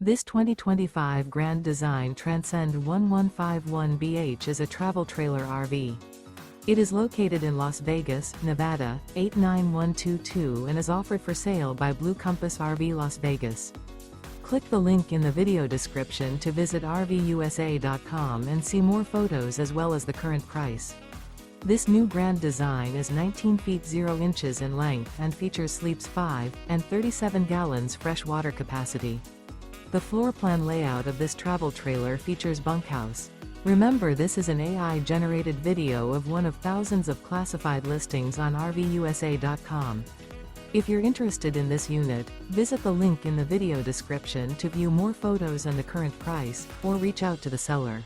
This 2025 Grand Design Transcend One 151BH is a travel trailer RV. It is located in Las Vegas, Nevada, 89122 and is offered for sale by Blue Compass RV Las Vegas. Click the link in the video description to visit RVUSA.com and see more photos as well as the current price. This new Grand Design is 19 feet 0 inches in length and features sleeps 5 and 37 gallons fresh water capacity. The floor plan layout of this travel trailer features bunkhouse. Remember, this is an AI-generated video of one of thousands of classified listings on RVUSA.com. If you're interested in this unit, visit the link in the video description to view more photos and the current price, or reach out to the seller.